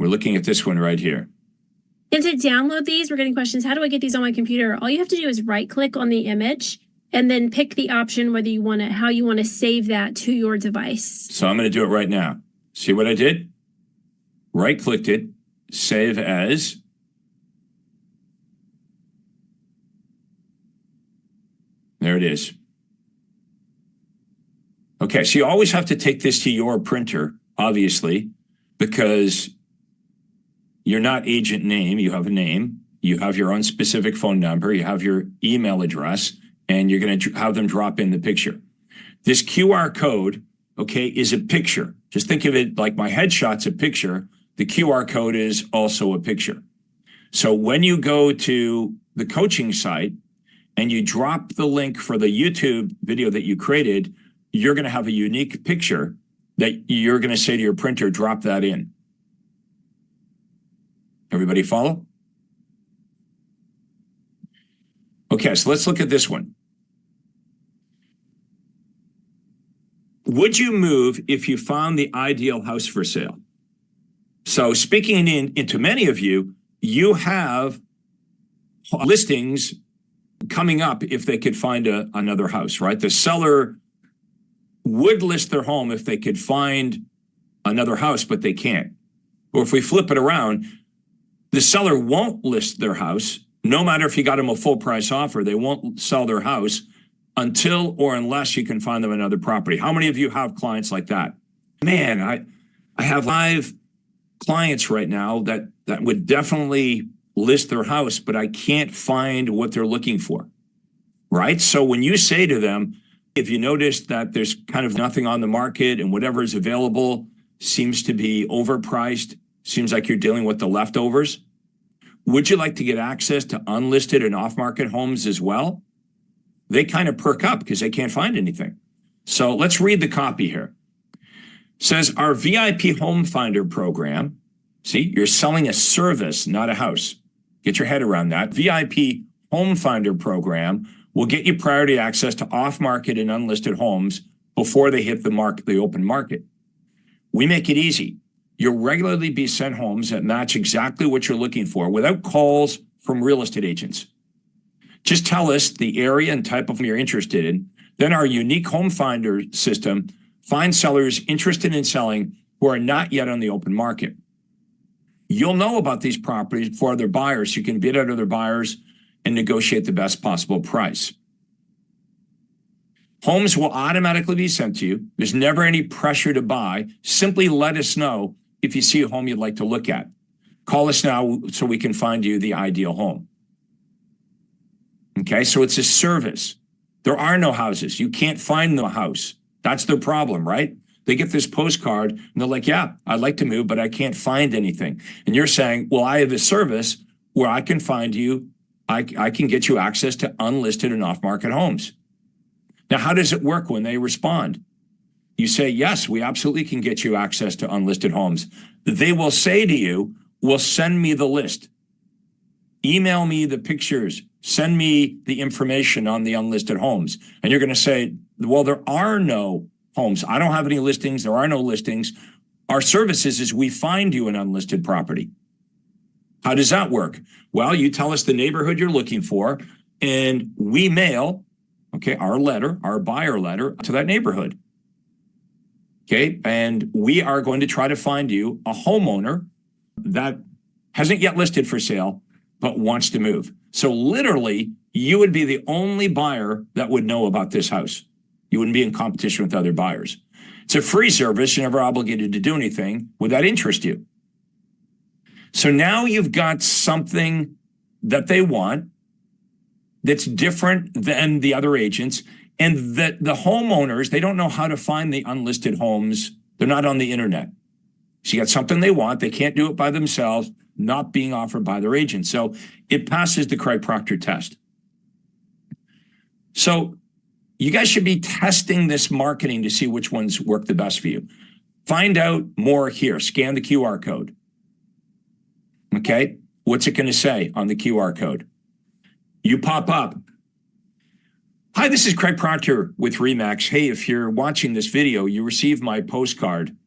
We're looking at this one right here. And to download these, we're getting questions, how do I get these on my computer? All you have to do is right click on the image and then pick the option whether you want to, how you want to save that to your device. So I'm going to do it right now. See what I did? Right clicked it, save as. There it is. Okay, so you always have to take this to your printer, obviously, because you're not agent name, you have a name, you have your own specific phone number, you have your email address, and you're going to have them drop in the picture. This QR code, okay, is a picture. Just think of it like my headshot's a picture. The QR code is also a picture. So when you go to the coaching site and you drop the link for the YouTube video that you created, you're going to have a unique picture that you're going to say to your printer, drop that in. Everybody follow? Okay, so let's look at this one. Would you move if you found the ideal house for sale? So speaking into many of you, you have listings coming up if they could find another house, right? The seller would list their home if they could find another house, but they can't. Or if we flip it around, the seller won't list their house, no matter if you got them a full price offer, they won't sell their house until or unless you can find them another property. How many of you have clients like that? Man, I have 5 clients right now that would definitely list their house, but I can't find what they're looking for, right? So when you say to them, if you notice that there's kind of nothing on the market and whatever is available seems to be overpriced, seems like you're dealing with the leftovers, would you like to get access to unlisted and off-market homes as well? They kind of perk up because they can't find anything. So let's read the copy here. It says, our VIP Home Finder program, see, you're selling a service, not a house. Get your head around that. VIP Home Finder program will get you priority access to off-market and unlisted homes before they hit the open market. We make it easy. You'll regularly be sent homes that match exactly what you're looking for without calls from real estate agents. Just tell us the area and type of home you're interested in. Then our unique home finder system finds sellers interested in selling who are not yet on the open market. You'll know about these properties before other buyers. You can bid out other buyers and negotiate the best possible price. Homes will automatically be sent to you. There's never any pressure to buy. Simply let us know if you see a home you'd like to look at. Call us now so we can find you the ideal home. Okay, so it's a service. There are no houses. You can't find the house. That's their problem, right? They get this postcard and they're like, yeah, I'd like to move, but I can't find anything. And you're saying, well, I have a service where I can find you, I can get you access to unlisted and off-market homes. Now, how does it work when they respond? You say, yes, we absolutely can get you access to unlisted homes. They will say to you, well, send me the list. Email me the pictures. Send me the information on the unlisted homes. And you're going to say, well, there are no homes. I don't have any listings. There are no listings. Our service is we find you an unlisted property. How does that work? Well, you tell us the neighborhood you're looking for, and we mail, okay, our letter, our buyer letter to that neighborhood. Okay, and we are going to try to find you a homeowner that hasn't yet listed for sale, but wants to move. So literally, you would be the only buyer that would know about this house. You wouldn't be in competition with other buyers. It's a free service. You're never obligated to do anything. Would that interest you? So now you've got something that they want that's different than the other agents, and that the homeowners, they don't know how to find the unlisted homes. They're not on the internet. So you got something they want. They can't do it by themselves, not being offered by their agent. So it passes the Craig Proctor test. So you guys should be testing this marketing to see which ones work the best for you. Find out more here. Scan the QR code. Okay, what's it going to say on the QR code? You pop up. Hi, this is Craig Proctor with RE/MAX. Hey, if you're watching this video, you received my postcard.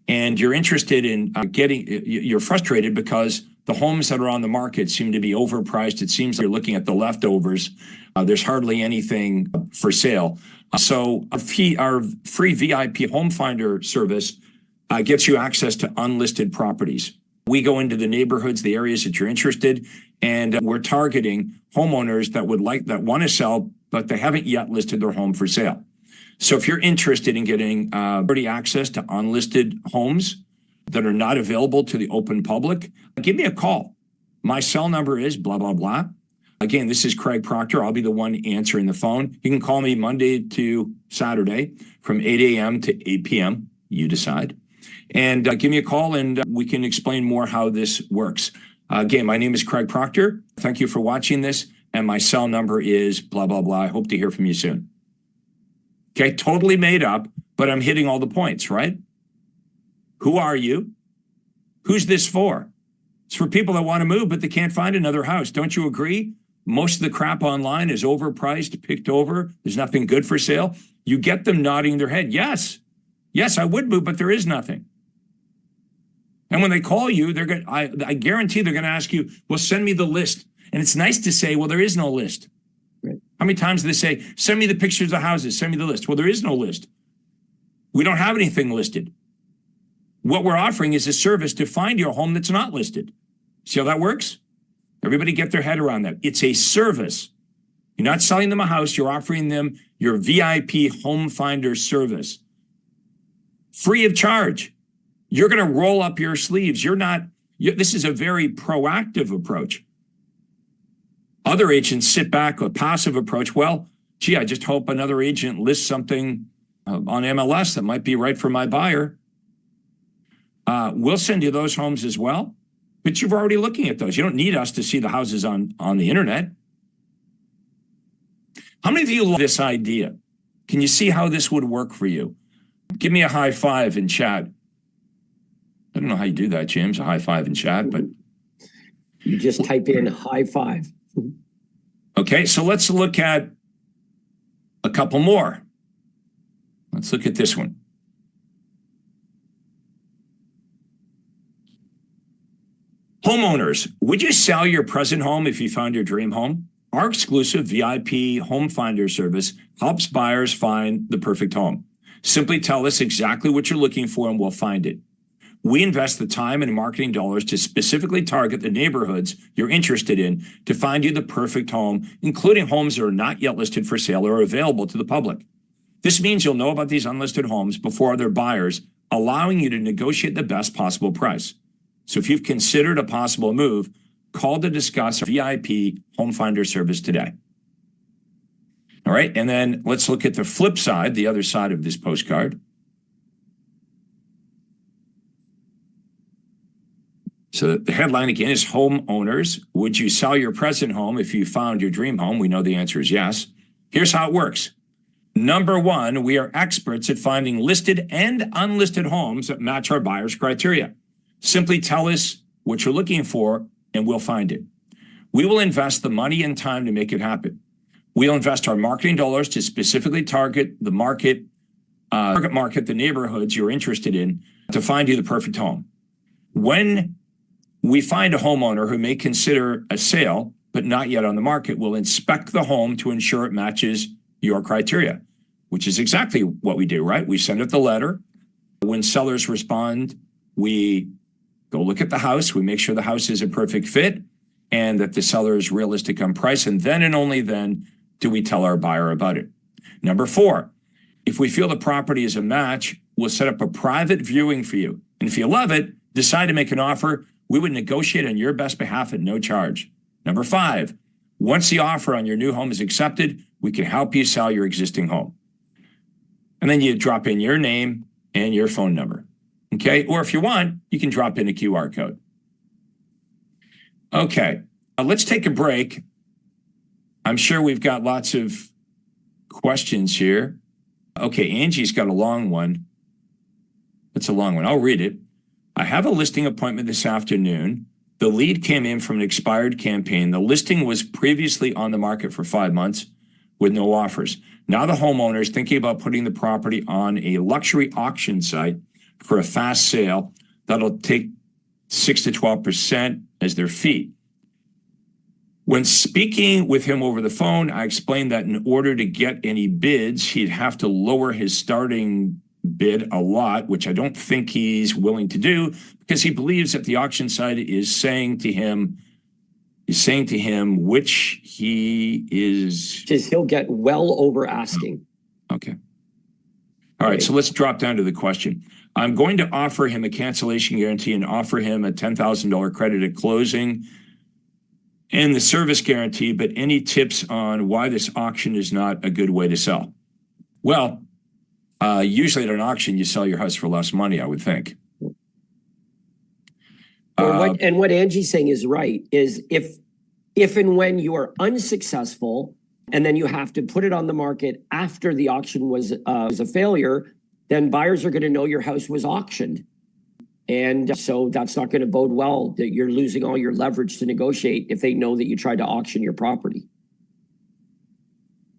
and you're interested in you're frustrated because the homes that are on the market seem to be overpriced. It seems like you're looking at the leftovers. There's hardly anything for sale. So our free VIP home finder service gets you access to unlisted properties. We go into the neighborhoods, the areas that you're interested, and we're targeting homeowners that want to sell, but they haven't yet listed their home for sale. So if you're interested in getting already access to unlisted homes that are not available to the open public, give me a call. My cell number is blah, blah, blah. Again, this is Craig Proctor. I'll be the one answering the phone. You can call me Monday to Saturday from 8 a.m. to 8 p.m. You decide. And give me a call and we can explain more how this works. Again, my name is Craig Proctor. Thank you for watching this. And my cell number is blah, blah, blah. I hope to hear from you soon. Okay, totally made up, but I'm hitting all the points, right? Who are you? Who's this for? It's for people that want to move, but they can't find another house. Don't you agree? Most of the crap online is overpriced, picked over. There's nothing good for sale. You get them nodding their head. Yes, I would move, but there is nothing. And when they call you, I guarantee they're going to ask you, well, send me the list. And it's nice to say, well, there is no list. Right. How many times do they say, send me the pictures of houses, send me the list? Well, there is no list. We don't have anything listed. What we're offering is a service to find your home that's not listed. See how that works? Everybody get their head around that. It's a service. You're not selling them a house. You're offering them your VIP home finder service. Free of charge. You're going to roll up your sleeves. This is a very proactive approach. Other agents sit back, a passive approach. Well, gee, I just hope another agent lists something on MLS that might be right for my buyer. We'll send you those homes as well, but you're already looking at those. You don't need us to see the houses on the internet. How many of you love this idea? Can you see how this would work for you? Give me a high five in chat. I don't know how you do that, James, a high five in chat, but. You just type in high five. Okay, so let's look at a couple more. Let's look at this one. Homeowners, would you sell your present home if you found your dream home? Our exclusive VIP home finder service helps buyers find the perfect home. Simply tell us exactly what you're looking for and we'll find it. We invest the time and marketing dollars to specifically target the neighborhoods you're interested in to find you the perfect home, including homes that are not yet listed for sale or available to the public. This means you'll know about these unlisted homes before other buyers, allowing you to negotiate the best possible price. So if you've considered a possible move, call to discuss our VIP home finder service today. All right, and then let's look at the flip side, the other side of this postcard. So the headline again is homeowners. Would you sell your present home if you found your dream home? We know the answer is yes. Here's how it works. Number one, we are experts at finding listed and unlisted homes that match our buyer's criteria. Simply tell us what you're looking for and we'll find it. We will invest the money and time to make it happen. We'll invest our marketing dollars to specifically target the market, the neighborhoods you're interested in to find you the perfect home. When we find a homeowner who may consider a sale, but not yet on the market, we'll inspect the home to ensure it matches your criteria, which is exactly what we do, right? We send out the letter. When sellers respond, we go look at the house. We make sure the house is a perfect fit and that the seller is realistic on price. And then and only then do we tell our buyer about it. Number four, if we feel the property is a match, we'll set up a private viewing for you. And if you love it, decide to make an offer, we would negotiate on your best behalf at no charge. Number five, once the offer on your new home is accepted, we can help you sell your existing home. And then you drop in your name and your phone number. Okay, or if you want, you can drop in a QR code. Okay, let's take a break. I'm sure we've got lots of questions here. Okay, Angie's got a long one. It's a long one. I'll read it. I have a listing appointment this afternoon. The lead came in from an expired campaign. The listing was previously on the market for 5 months with no offers. Now the homeowner is thinking about putting the property on a luxury auction site for a fast sale, that'll take 6 to 12% as their fee. When speaking with him over the phone, I explained that in order to get any bids, he'd have to lower his starting bid a lot, which I don't think he's willing to do, because he believes that the auction site is saying to him, which he is. Just he'll get well over asking. Okay. All right. So let's drop down to the question. I'm going to offer him a cancellation guarantee and offer him a $10,000 credit at closing and the service guarantee, but any tips on why this auction is not a good way to sell? Well, usually at an auction, you sell your house for less money, I would think. And what Angie's saying is right, is if and when you are unsuccessful and then you have to put it on the market after the auction was a failure, then buyers are going to know your house was auctioned. And so that's not going to bode well, that you're losing all your leverage to negotiate if they know that you tried to auction your property.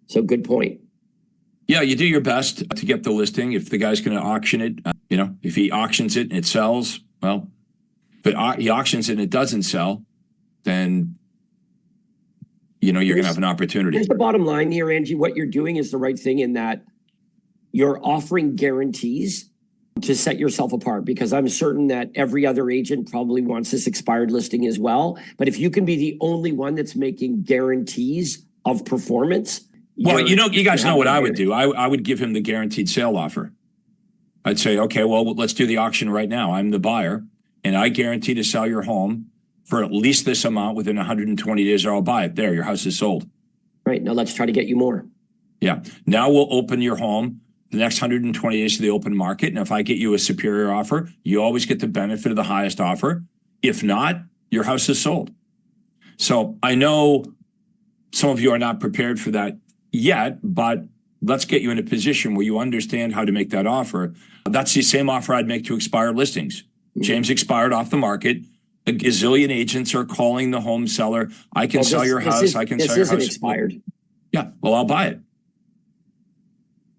So good point. Yeah, you do your best to get the listing. If the guy's going to auction it, if he auctions it and it sells, well, but he auctions it and it doesn't sell, then, you're going to have an opportunity. Here's the bottom line here, Angie. What you're doing is the right thing in that you're offering guarantees to set yourself apart, because I'm certain that every other agent probably wants this expired listing as well. But if you can be the only one that's making guarantees of performance. Well, you guys know what I would do. I would give him the guaranteed sale offer. I'd say, okay, well, let's do the auction right now. I'm the buyer and I guarantee to sell your home for at least this amount within 120 days, or I'll buy it. There, your house is sold. Right. Now let's try to get you more. Yeah. Now we'll open your home the next 120 days to the open market. And if I get you a superior offer, you always get the benefit of the highest offer. If not, your house is sold. So I know some of you are not prepared for that yet, but let's get you in a position where you understand how to make that offer. That's the same offer I'd make to expired listings. James expired off the market. A gazillion agents are calling the home seller. I can sell your house. I can sell your house. This isn't expired. Yeah. Well, I'll buy it.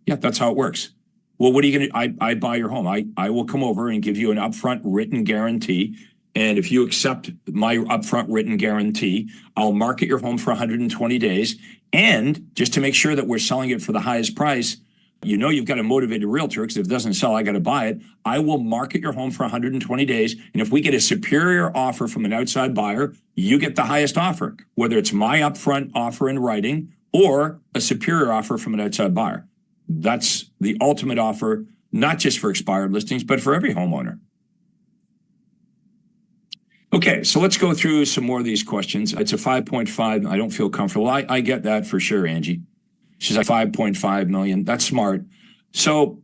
Yeah, that's how it works. Well, what are you going to, I buy your home. I will come over and give you an upfront written guarantee. And if you accept my upfront written guarantee, I'll market your home for 120 days. And just to make sure that we're selling it for the highest price, you've got a motivated realtor, because if it doesn't sell, I got to buy it. I will market your home for 120 days. And if we get a superior offer from an outside buyer, you get the highest offer, whether it's my upfront offer in writing or a superior offer from an outside buyer. That's the ultimate offer, not just for expired listings, but for every homeowner. Okay, so let's go through some more of these questions. It's a 5.5. I don't feel comfortable. I get that for sure, Angie. She's like 5.5 million. That's smart. So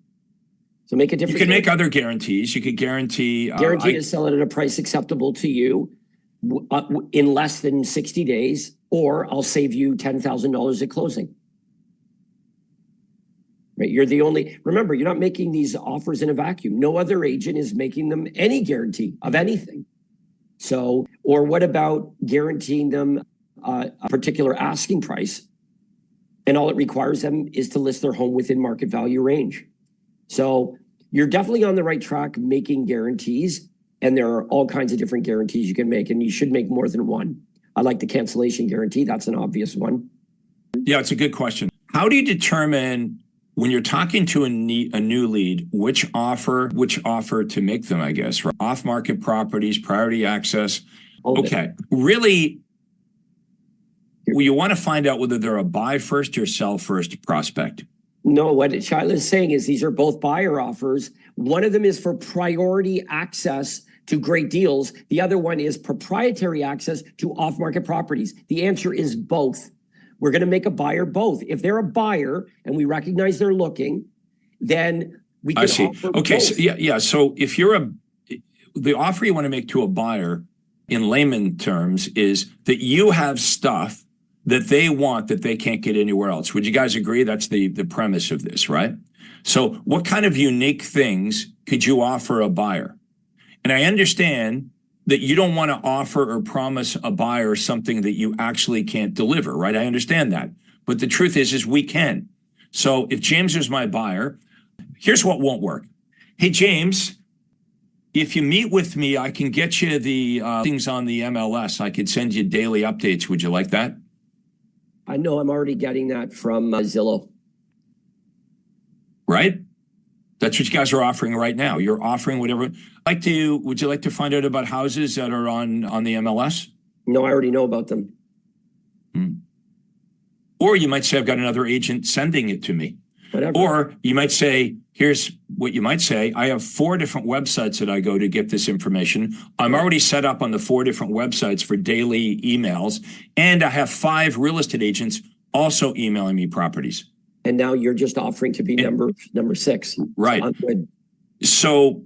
make a difference. You can make other guarantees. You could guarantee to sell it at a price acceptable to you in less than 60 days, or I'll save you $10,000 at closing. Right? You're the only, remember, you're not making these offers in a vacuum. No other agent is making them any guarantee of anything. So, or what about guaranteeing them a particular asking price? And all it requires them is to list their home within market value range. So you're definitely on the right track making guarantees. And there are all kinds of different guarantees you can make, and you should make more than one. I like the cancellation guarantee. That's an obvious one. Yeah, it's a good question. How do you determine, when you're talking to a new lead, which offer to make them, I guess, right? Off-market properties, priority access. Okay, really, you want to find out whether they're a buy first or sell first prospect. No, what Shyla is saying is these are both buyer offers. One of them is for priority access to great deals. The other one is proprietary access to off-market properties. The answer is both. We're going to make a buyer both. If they're a buyer and we recognize they're looking, then we can offer okay, both. So yeah. So if you're the offer you want to make to a buyer in layman terms is that you have stuff that they want that they can't get anywhere else. Would you guys agree? That's the premise of this, right? So what kind of unique things could you offer a buyer? And I understand that you don't want to offer or promise a buyer something that you actually can't deliver, right? I understand that. But the truth is we can. So if James is my buyer, here's what won't work. Hey, James, if you meet with me, I can get you the things on the MLS. I could send you daily updates. Would you like that? I know I'm already getting that from Zillow. Right? That's what you guys are offering right now. You're offering whatever. Would you like to find out about houses that are on the MLS? No, I already know about them. Or you might say, I've got another agent sending it to me. Whatever. Or you might say, here's what you might say. I have 4 different websites that I go to get this information. I'm already set up on the 4 different websites for daily emails. And I have 5 real estate agents also emailing me properties. And now you're just offering to be number 6. Right. I'm good. So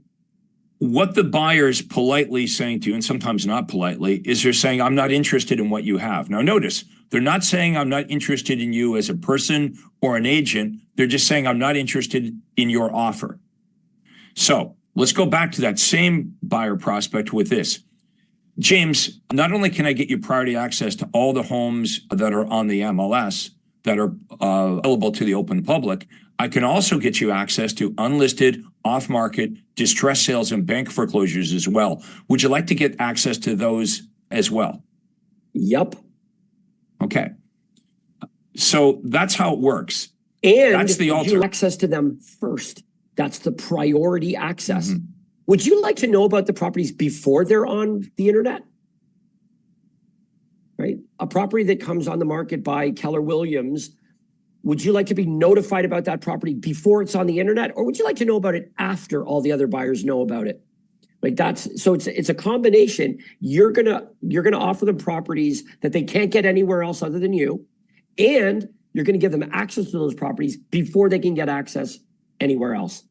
what the buyer's politely saying to you, and sometimes not politely, is they're saying, I'm not interested in what you have. Now notice, they're not saying I'm not interested in you as a person or an agent. They're just saying I'm not interested in your offer. So let's go back to that same buyer prospect with this. James, not only can I get you priority access to all the homes that are on the MLS that are available to the open public, I can also get you access to unlisted, off-market, distress sales, and bank foreclosures as well. Would you like to get access to those as well? Yep. Okay. So that's how it works. And that's the you access to them first. That's the priority access. Mm-hmm. Would you like to know about the properties before they're on the internet? Right? A property that comes on the market by Keller Williams, would you like to be notified about that property before it's on the internet, or would you like to know about it after all the other buyers know about it? Like it's a combination. You're gonna offer them properties that they can't get anywhere else other than you, and you're gonna give them access to those properties before they can get access anywhere else.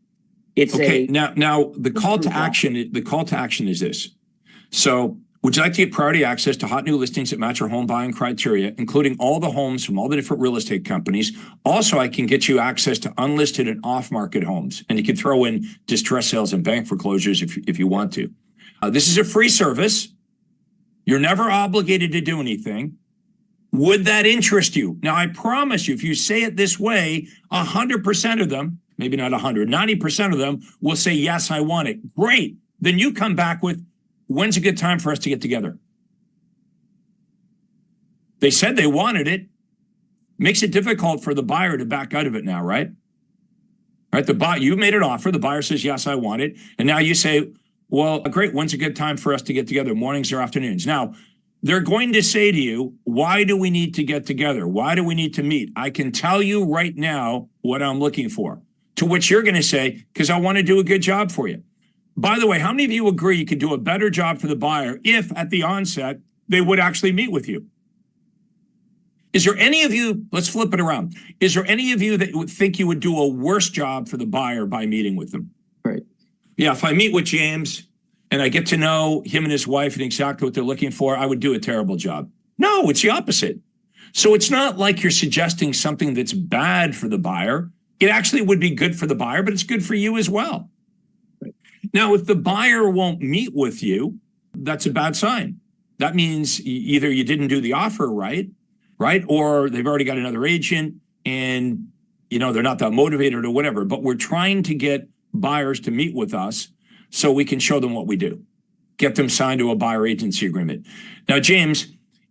It's okay. Now the call to action. The call to action is this. So, would you like to get priority access to hot new listings that match your home buying criteria, including all the homes from all the different real estate companies? Also, I can get you access to unlisted and off-market homes, and you can throw in distress sales and bank foreclosures if you want to. This is a free service. You're never obligated to do anything. Would that interest you? Now, I promise you, if you say it this way, 100% of them, maybe not 100, 90% of them will say, yes, I want it. Great. Then you come back with, when's a good time for us to get together? They said they wanted it. Makes it difficult for the buyer to back out of it now, right? Right? You made an offer. The buyer says, yes, I want it. And now you say, well, great. When's a good time for us to get together? Mornings or afternoons? Now, they're going to say to you, why do we need to get together? Why do we need to meet? I can tell you right now what I'm looking for. To which you're going to say, because I want to do a good job for you. By the way, how many of you agree you could do a better job for the buyer if at the onset they would actually meet with you? Is there any of you, let's flip it around. Is there any of you that would think you would do a worse job for the buyer by meeting with them? Right. Yeah, if I meet with James and I get to know him and his wife and exactly what they're looking for, I would do a terrible job. No, it's the opposite. So it's not like you're suggesting something that's bad for the buyer. It actually would be good for the buyer, but it's good for you as well. Now, if the buyer won't meet with you, that's a bad sign. That means either you didn't do the offer right? Or they've already got another agent and, they're not that motivated or whatever. But we're trying to get buyers to meet with us so we can show them what we do. Get them signed to a buyer agency agreement. Now, James,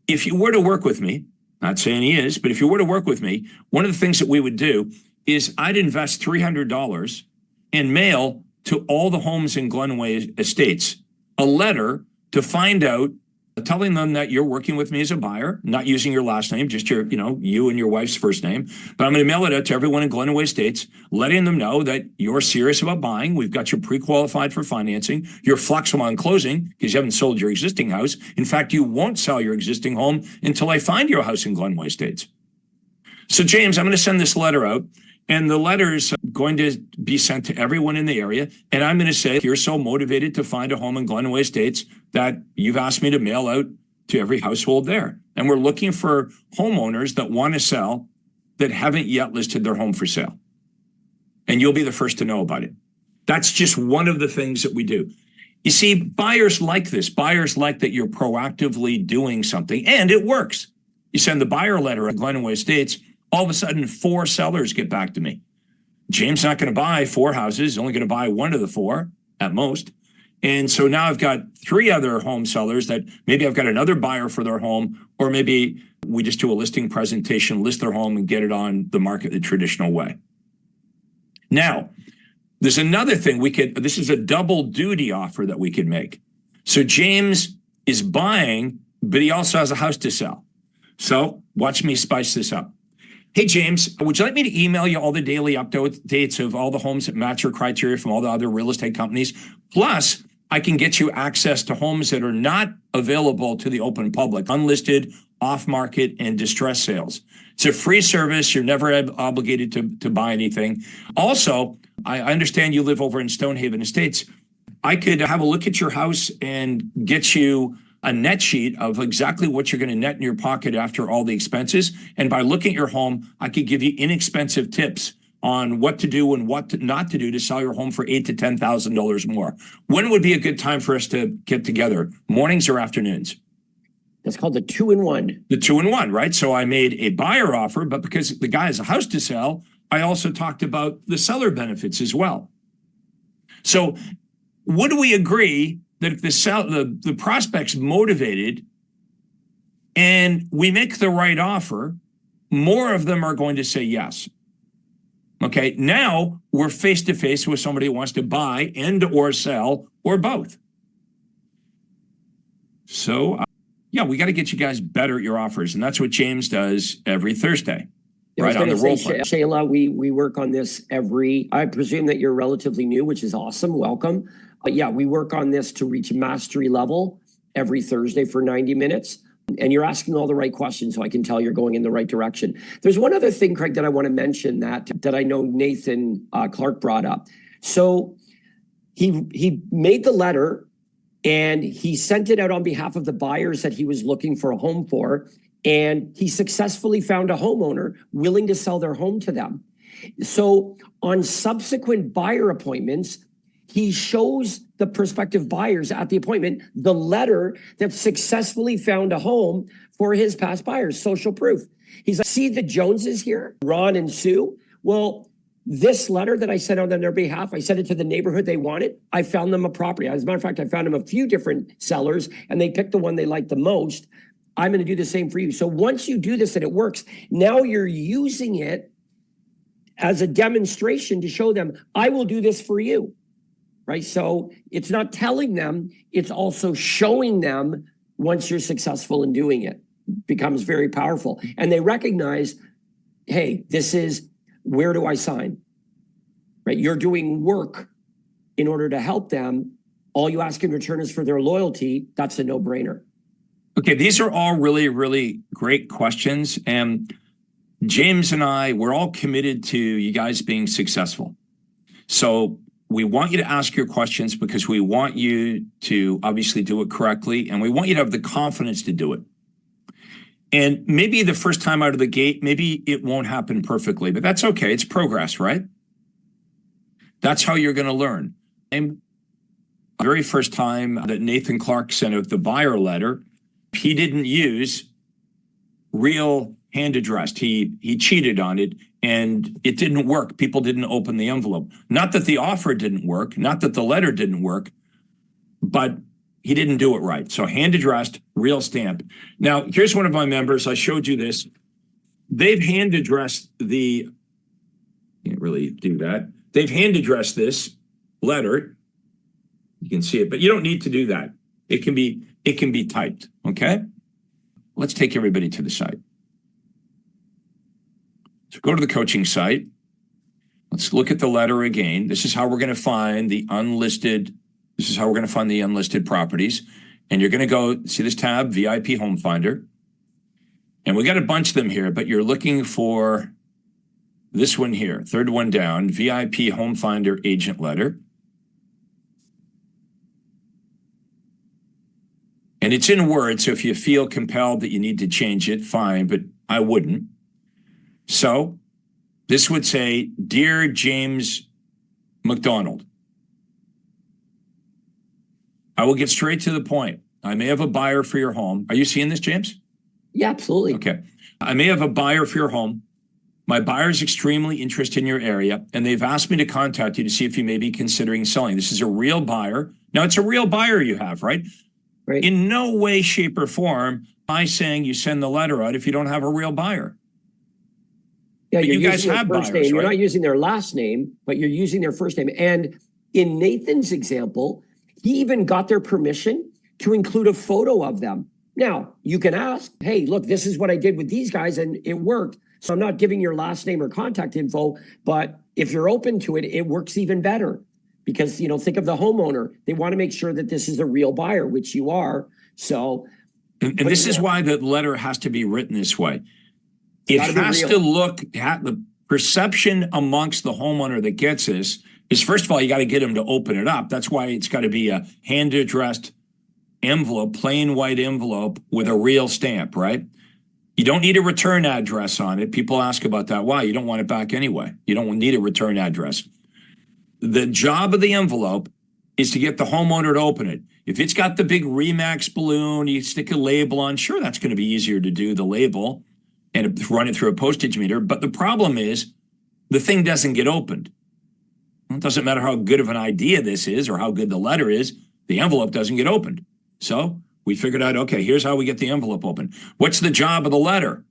if you were to work with me, not saying he is, but if you were to work with me, one of the things that we would do is I'd invest $300 and mail to all the homes in Glenway Estates a letter to find out, telling them that you're working with me as a buyer, not using your last name, just your, you and your wife's first name. But I'm going to mail it out to everyone in Glenway Estates, letting them know that you're serious about buying. We've got you pre-qualified for financing. You're flexible on closing because you haven't sold your existing house. In fact, you won't sell your existing home until I find your house in Glenway Estates. So, James, I'm going to send this letter out. And the letter's going to be sent to everyone in the area. And I'm going to say, you're so motivated to find a home in Glenway Estates that you've asked me to mail out to every household there. And we're looking for homeowners that want to sell that haven't yet listed their home for sale. And you'll be the first to know about it. That's just one of the things that we do. You see, buyers like this. Buyers like that you're proactively doing something, and it works. You send the buyer letter at Glenway Estates, all of a sudden, 4 sellers get back to me. James not going to buy 4 houses, only going to buy 1 of the 4 at most. And so now I've got 3 other home sellers that maybe I've got another buyer for their home, or maybe we just do a listing presentation, list their home and get it on the market the traditional way. Now, there's another thing this is a double duty offer that we could make. So James is buying, but he also has a house to sell. So watch me spice this up. Hey, James, would you like me to email you all the daily updates of all the homes that match your criteria from all the other real estate companies? Plus, I can get you access to homes that are not available to the open public, unlisted, off-market, and distress sales. It's a free service. You're never obligated to buy anything. Also, I understand you live over in Stonehaven Estates. I could have a look at your house and get you a net sheet of exactly what you're going to net in your pocket after all the expenses. And by looking at your home, I could give you inexpensive tips on what to do and what not to do to sell your home for $8,000 to $10,000 more. When would be a good time for us to get together? Mornings or afternoons? That's called the 2-in-1. The 2-in-1, right? So I made a buyer offer, but because the guy has a house to sell, I also talked about the seller benefits as well. So would we agree that if the prospect's motivated and we make the right offer, more of them are going to say yes? Okay, now we're face to face with somebody who wants to buy and or sell or both. So yeah, we got to get you guys better at your offers. And that's what James does every Thursday, right on the role play. Shayla, we work on this I presume that you're relatively new, which is awesome. Welcome. Yeah, we work on this to reach mastery level every Thursday for 90 minutes. And you're asking all the right questions, so I can tell you're going in the right direction. There's one other thing, Craig, that I want to mention that I know Nathan Clark brought up. So he made the letter and he sent it out on behalf of the buyers that he was looking for a home for. And he successfully found a homeowner willing to sell their home to them. So on subsequent buyer appointments, he shows the prospective buyers at the appointment the letter that successfully found a home for his past buyers, social proof. He's like, see the Joneses here, Ron and Sue? Well, this letter that I sent out on their behalf, I sent it to the neighborhood they wanted. I found them a property. As a matter of fact, I found them a few different sellers and they picked the one they liked the most. I'm going to do the same for you. So once you do this and it works, now you're using it as a demonstration to show them, I will do this for you. Right? So it's not telling them, it's also showing them once you're successful in doing it. Becomes very powerful. And they recognize, hey, this is, where do I sign? Right? You're doing work in order to help them. All you ask in return is for their loyalty. That's a no-brainer. Okay, these are all really, really great questions. And James and I, we're all committed to you guys being successful. So we want you to ask your questions because we want you to obviously do it correctly, and we want you to have the confidence to do it. And maybe the first time out of the gate, maybe it won't happen perfectly, but that's okay. It's progress, right? That's how you're going to learn. And the very first time that Nathan Clark sent out the buyer letter, he didn't use real hand addressed. He cheated on it and it didn't work. People didn't open the envelope. Not that the offer didn't work, not that the letter didn't work, but he didn't do it right. So hand addressed, real stamp. Now, here's one of my members. I showed you this. They've hand addressed can't really do that. They've hand addressed this letter. You can see it, but you don't need to do that. It can be typed, okay? Let's take everybody to the site. So go to the coaching site. Let's look at the letter again. This is how we're going to find the unlisted. This is how we're going to find the unlisted properties. And you're going to go see this tab, VIP Home Finder. And we got a bunch of them here, but you're looking for this one here, third one down, VIP Home Finder Agent Letter. And it's in Word, so if you feel compelled that you need to change it, fine, but I wouldn't. So this would say, Dear James McDonald, I will get straight to the point. I may have a buyer for your home. Are you seeing this, James? Yeah, absolutely. Okay. I may have a buyer for your home. My buyer's extremely interested in your area, and they've asked me to contact you to see if you may be considering selling. This is a real buyer. Now, it's a real buyer you have, right? Right. In no way, shape, or form am I saying you send the letter out if you don't have a real buyer. Yeah, But you're you guys using their have first buyers, name. You're right? not using their last name, but you're using their first name. And in Nathan's example, he even got their permission to include a photo of them. Now, you can ask, hey, look, this is what I did with these guys and it worked. So I'm not giving your last name or contact info, but if you're open to it, it works even better. Because, you know, think of the homeowner. They want to make sure that this is a real buyer, which you are. So, And this is why the letter has to be written this way. It Gotta be has real. to look at the perception amongst the homeowner that gets this is, first of all, you got to get them to open it up. That's why it's got to be a hand addressed envelope, plain white envelope with a real stamp, right? You don't need a return address on it. People ask about that. Why? You don't want it back anyway. You don't need a return address. The job of the envelope is to get the homeowner to open it. If it's got the big Remax balloon, you stick a label on, sure, that's going to be easier to do, the label, and run it through a postage meter. But the problem is the thing doesn't get opened. It doesn't matter how good of an idea this is or how good the letter is, the envelope doesn't get opened. So we figured out, okay, here's how we get the envelope open. What's the job of the letter?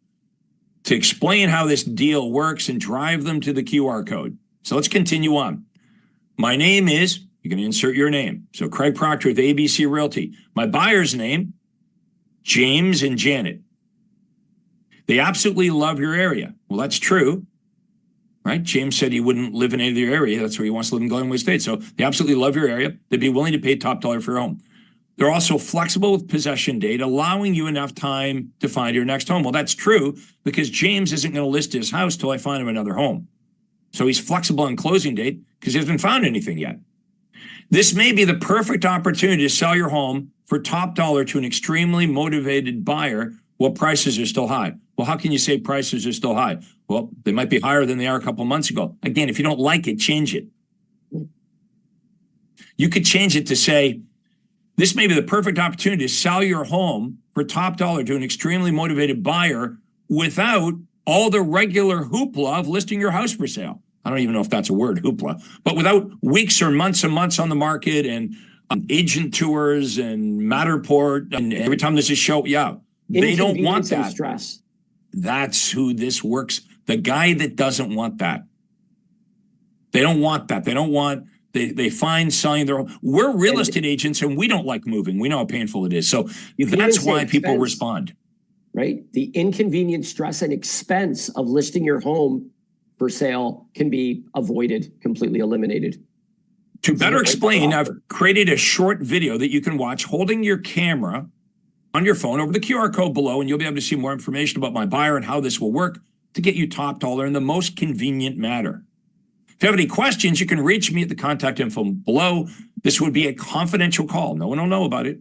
To explain how this deal works and drive them to the QR code. So let's continue on. My name is, you're going to insert your name. So Craig Proctor with ABC Realty. My buyer's name, James and Janet. They absolutely love your area. Well, that's true, right? James said he wouldn't live in any of your area. That's where he wants to live in Glenway Estates. So they absolutely love your area. They'd be willing to pay top dollar for your home. They're also flexible with possession date, allowing you enough time to find your next home. Well, that's true because James isn't going to list his house till I find him another home. So he's flexible on closing date because he hasn't found anything yet. This may be the perfect opportunity to sell your home for top dollar to an extremely motivated buyer while prices are still high. Well, how can you say prices are still high? Well, they might be higher than they are a couple months ago. Again, if you don't like it, change it. You could change it to say, this may be the perfect opportunity to sell your home for top dollar to an extremely motivated buyer without all the regular hoopla of listing your house for sale. I don't even know if that's a word, hoopla, but without weeks or months and months on the market and agent tours and Matterport. And every time there's a show, yeah, they don't want Inconvenience and that. stress. That's who this works. The guy that doesn't want that. They don't want that. They don't want, they find selling their home. We're real estate agents and we don't like moving. We know how painful it is. So that's why people respond. Right? The inconvenience, stress, and expense of listing your home for sale can be avoided, completely eliminated. To better explain, I've created a short video that you can watch holding your camera on your phone over the QR code below, and you'll be able to see more information about my buyer and how this will work to get you top dollar in the most convenient manner. If you have any questions, you can reach me at the contact info below. This would be a confidential call. No one will know about it.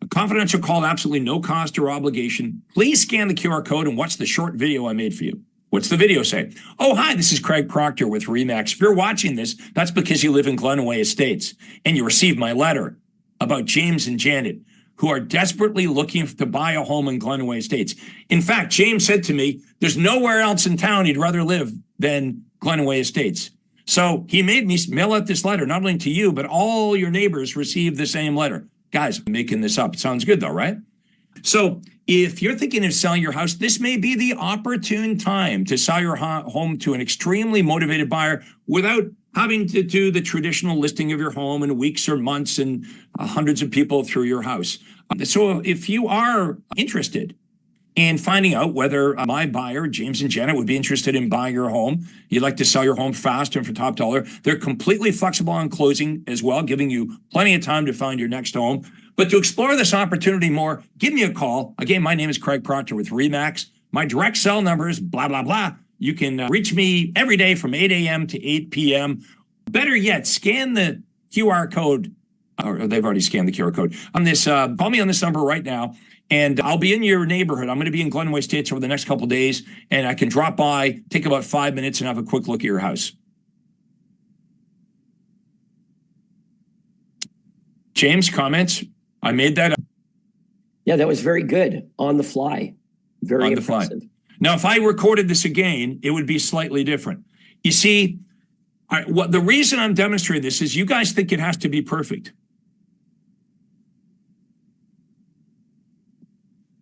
A confidential call at absolutely no cost or obligation. Please scan the QR code and watch the short video I made for you. What's the video say? Oh, hi, this is Craig Proctor with Remax. If you're watching this, that's because you live in Glenway Estates and you received my letter about James and Janet, who are desperately looking to buy a home in Glenway Estates. In fact, James said to me, there's nowhere else in town he'd rather live than Glenway Estates. So he made me mail out this letter, not only to you, but all your neighbors received the same letter. Guys, I'm making this up. It sounds good though, right? So if you're thinking of selling your house, this may be the opportune time to sell your home to an extremely motivated buyer without having to do the traditional listing of your home in weeks or months and hundreds of people through your house. So if you are interested in finding out whether my buyer, James and Janet, would be interested in buying your home, you'd like to sell your home fast and for top dollar, they're completely flexible on closing as well, giving you plenty of time to find your next home. But to explore this opportunity more, give me a call. Again, my name is Craig Proctor with Remax. My direct cell number is blah, blah, blah. You can reach me every day from 8 a.m. to 8 p.m. Better yet, scan the QR code, or they've already scanned the QR code, on this. Call me on this number right now, and I'll be in your neighborhood. I'm going to be in Glenway Estates over the next couple of days, and I can drop by, take about 5 minutes, and have a quick look at your house. James, comments? I made that up. Yeah, that was very good on the fly. Very on the fly. impressive. Now, if I recorded this again, it would be slightly different. You see, what the reason I'm demonstrating this is you guys think it has to be perfect.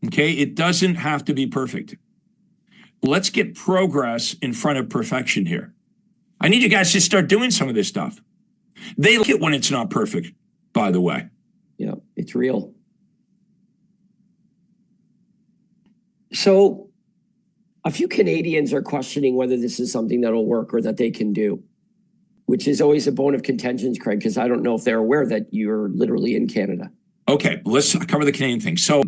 Okay, it doesn't have to be perfect. Let's get progress in front of perfection here. I need you guys to start doing some of this stuff. They like it when it's not perfect, by the way. Yeah, it's real. So a few Canadians are questioning whether this is something that'll work or that they can do, which is always a bone of contention, Craig, because I don't know if they're aware that you're literally in Canada. Okay, let's cover the Canadian thing. So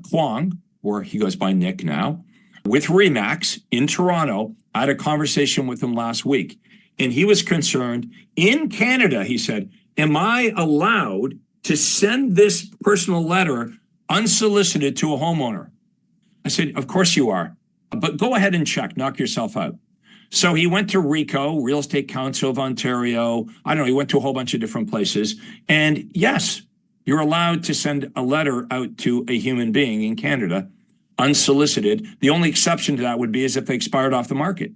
Kwong, or he goes by Nick now, with Remax in Toronto, I had a conversation with him last week, and he was concerned. In Canada, he said, am I allowed to send this personal letter unsolicited to a homeowner? I said, of course you are, but go ahead and check, knock yourself out. So he went to RECO, Real Estate Council of Ontario. I don't know, he went to a whole bunch of different places. And yes, you're allowed to send a letter out to a human being in Canada, unsolicited. The only exception to that would be is if they expired off the market.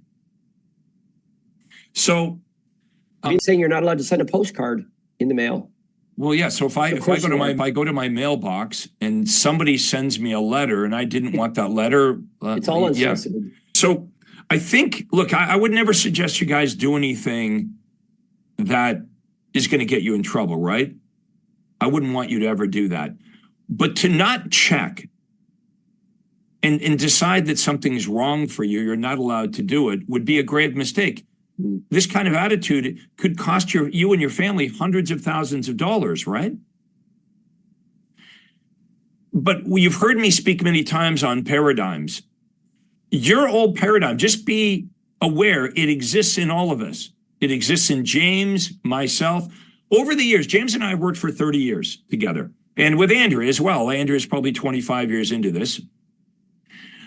So I'm saying you're not allowed to send a postcard in the mail. Well, yeah. So if I go to my mailbox and somebody sends me a letter and I didn't want that letter, it's all unsolicited. Yeah. So I think, look, I would never suggest you guys do anything that is going to get you in trouble, right? I wouldn't want you to ever do that. But to not check and decide that something's wrong for you, you're not allowed to do it, would be a grave mistake. This kind of attitude could cost you and your family hundreds of thousands of dollars, right? But you've heard me speak many times on paradigms. Your old paradigm, just be aware it exists in all of us. It exists in James, myself. Over the years, James and I have worked for 30 years together. And with Andrea as well. Andrea is probably 25 years into this.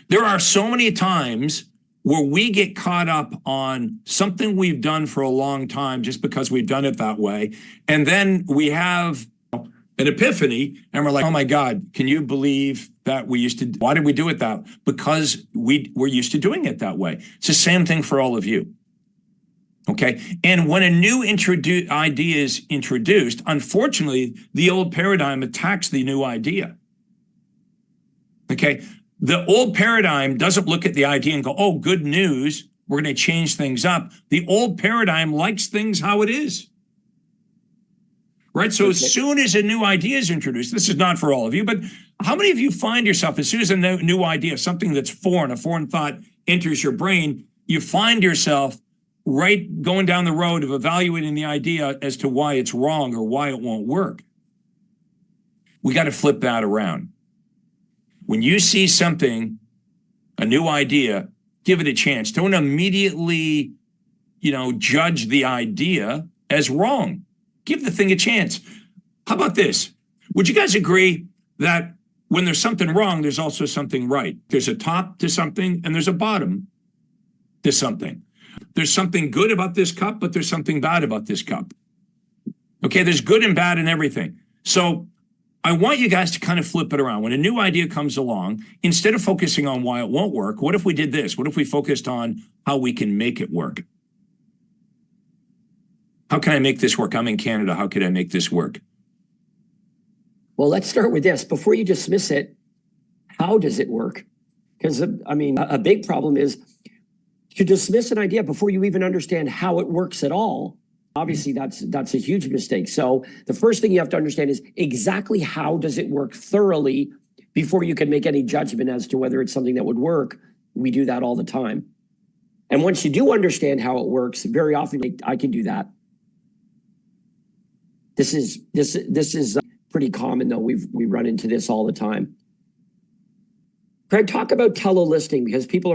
There are so many times where we get caught up on something we've done for a long time just because we've done it that way. And then we have an epiphany and we're like, oh my God, can you believe that why did we do it that? Because we're used to doing it that way. It's the same thing for all of you. Okay. And when a new idea is introduced, unfortunately, the old paradigm attacks the new idea. Okay. The old paradigm doesn't look at the idea and go, oh, good news, we're going to change things up. The old paradigm likes things how it is. Right? So as soon as a new idea is introduced, this is not for all of you, but how many of you find yourself, as soon as a new idea, something that's foreign, a foreign thought enters your brain, you find yourself right going down the road of evaluating the idea as to why it's wrong or why it won't work? We got to flip that around. When you see something, a new idea, give it a chance. Don't immediately, judge the idea as wrong. Give the thing a chance. How about this? Would you guys agree that when there's something wrong, there's also something right? There's a top to something and there's a bottom to something. There's something good about this cup, but there's something bad about this cup. Okay, there's good and bad in everything. So I want you guys to kind of flip it around. When a new idea comes along, instead of focusing on why it won't work, what if we did this? What if we focused on how we can make it work? How can I make this work? I'm in Canada. How could I make this work? Well, let's start with this. Before you dismiss it, how does it work? Because, a big problem is to dismiss an idea before you even understand how it works at all. Obviously, that's a huge mistake. So the first thing you have to understand is exactly how does it work thoroughly before you can make any judgment as to whether it's something that would work. We do that all the time. And once you do understand how it works, very often I can do that. This is pretty common though. We run into this all the time. Craig, talk about telelisting because people are